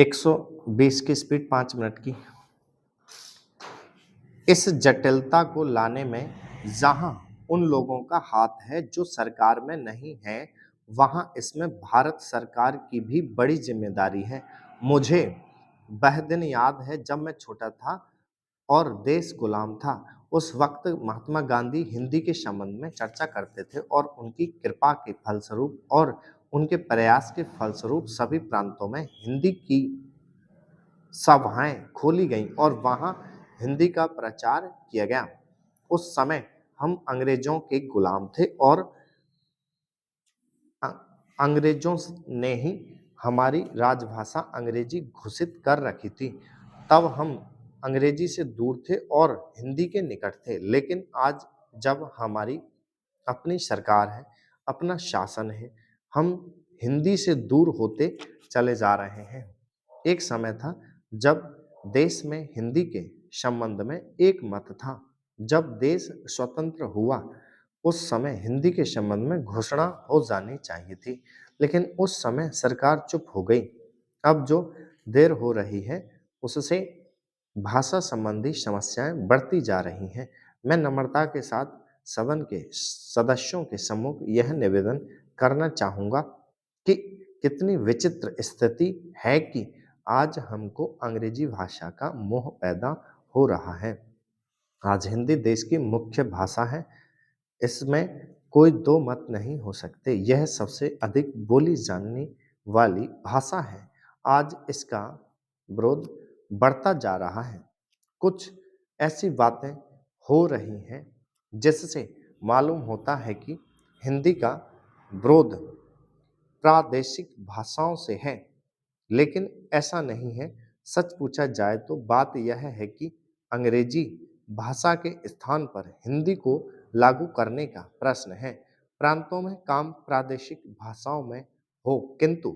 120 की speed 5 minute की। इस जटिलता को लाने में जहां उन लोगों का हाथ है जो सरकार में नहीं है, वहां इसमें भारत सरकार की भी बड़ी जिम्मेदारी है। मुझे वह दिन याद है जब मैं छोटा था और देश गुलाम था। उस वक्त महात्मा गांधी हिंदी के संबंध में चर्चा करते थे और उनकी कृपा के फलस्वरूप और उनके प्रयास के फलस्वरूप सभी प्रांतों में हिंदी की सभाएं खोली गईं और वहां हिंदी का प्रचार किया गया। उस समय हम अंग्रेजों के गुलाम थे और अ- अंग्रेजों ने ही हमारी राजभाषा अंग्रेजी घोषित कर रखी थी। तब हम अंग्रेजी से दूर थे और हिंदी के निकट थे। लेकिन आज जब हमारी अपनी सरकार है, अपना शासन है, हम हिंदी से दूर होते चले जा रहे हैं। एक समय था जब देश में हिंदी के संबंध में एक मत था। जब देश स्वतंत्र हुआ उस समय हिंदी के संबंध में घोषणा हो जानी चाहिए थी, लेकिन उस समय सरकार चुप हो गई। अब जो देर हो रही है उससे भाषा संबंधी समस्याएं बढ़ती जा रही हैं। मैं नम्रता के साथ सदन के सदस्यों के सम्मुख यह निवेदन करना चाहूंगा कि कितनी विचित्र स्थिति है कि आज हमको अंग्रेजी भाषा का मोह पैदा हो रहा है। आज हिंदी देश की मुख्य भाषा है, इसमें कोई दो मत नहीं हो सकते। यह सबसे अधिक बोली जाने वाली भाषा है। आज इसका विरोध बढ़ता जा रहा है। कुछ ऐसी बातें हो रही हैं जिससे मालूम होता है कि हिंदी का विरोध प्रादेशिक भाषाओं से है, लेकिन ऐसा नहीं है। सच पूछा जाए तो बात यह है कि अंग्रेजी भाषा के स्थान पर हिंदी को लागू करने का प्रश्न है। प्रांतों में काम प्रादेशिक भाषाओं में हो, किंतु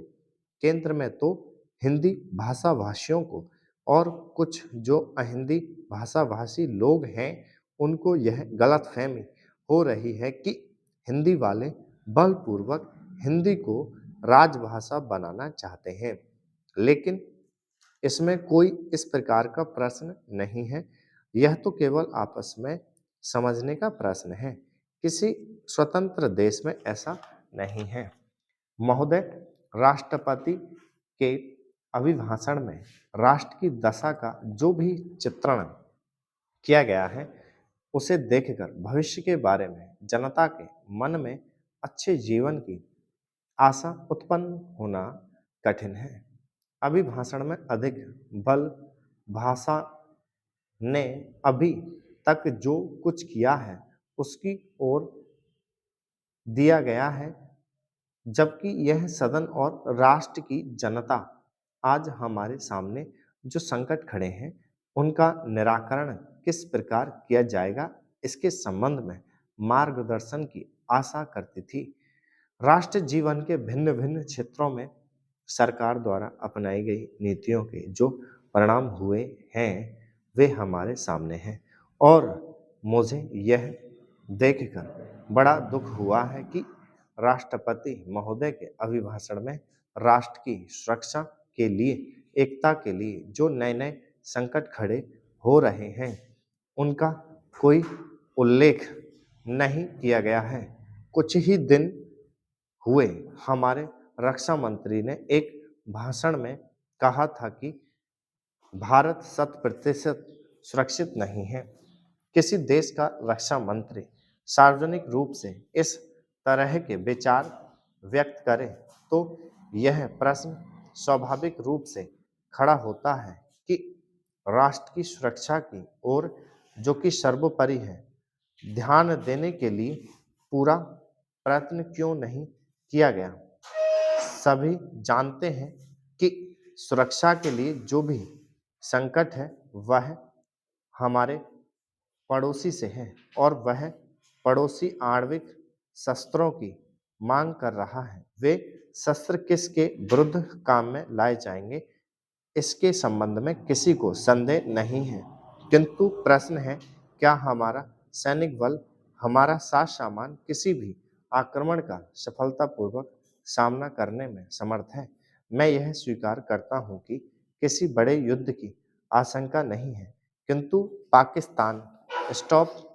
केंद्र में तो हिंदी भाषा भाषियों को और कुछ जो अहिंदी भाषा भाषी लोग हैं उनको यह गलतफहमी हो रही है कि हिंदी वाले बलपूर्वक हिंदी को राजभाषा बनाना चाहते हैं। लेकिन इसमें कोई इस प्रकार का प्रश्न नहीं है। यह तो केवल आपस में समझने का प्रश्न है। किसी स्वतंत्र देश में ऐसा नहीं है। महोदय, राष्ट्रपति के अभिभाषण में राष्ट्र की दशा का जो भी चित्रण किया गया है उसे देखकर भविष्य के बारे में जनता के मन में अच्छे जीवन की आशा उत्पन्न होना कठिन है। अभिभाषण में अधिक बल भाषा ने अभी तक जो कुछ किया है उसकी ओर दिया गया है, जबकि यह सदन और राष्ट्र की जनता आज हमारे सामने जो संकट खड़े हैं उनका निराकरण किस प्रकार किया जाएगा इसके संबंध में मार्गदर्शन की आशा करती थी। राष्ट्र जीवन के भिन्न भिन्न क्षेत्रों में सरकार द्वारा अपनाई गई नीतियों के जो परिणाम हुए हैं वे हमारे सामने हैं और मुझे यह देखकर बड़ा दुख हुआ है कि राष्ट्रपति महोदय के अभिभाषण में राष्ट्र की सुरक्षा के लिए, एकता के लिए जो नए नए संकट खड़े हो रहे हैं उनका कोई उल्लेख नहीं किया गया है। कुछ ही दिन हुए हमारे रक्षा मंत्री ने एक भाषण में कहा था कि भारत 100% सुरक्षित नहीं है। किसी देश का रक्षा मंत्री सार्वजनिक रूप से इस तरह के विचार व्यक्त करे तो यह प्रश्न स्वाभाविक रूप से खड़ा होता है कि राष्ट्र की सुरक्षा की ओर, जो कि सर्वोपरि है, ध्यान देने के लिए पूरा प्रयत्न क्यों नहीं किया गया। सभी जानते हैं कि सुरक्षा के लिए जो भी संकट है वह हमारे पड़ोसी से है और वह पड़ोसी आणविक शस्त्रों की मांग कर रहा है। वे शस्त्र किसके विरुद्ध काम में लाए जाएंगे इसके संबंध में किसी को संदेह नहीं है, किंतु प्रश्न है क्या हमारा सैनिक बल, हमारा साज सामान किसी भी आक्रमण का सफलतापूर्वक सामना करने में समर्थ है। मैं यह स्वीकार करता हूं कि किसी बड़े युद्ध की आशंका नहीं है, किंतु पाकिस्तान स्टॉप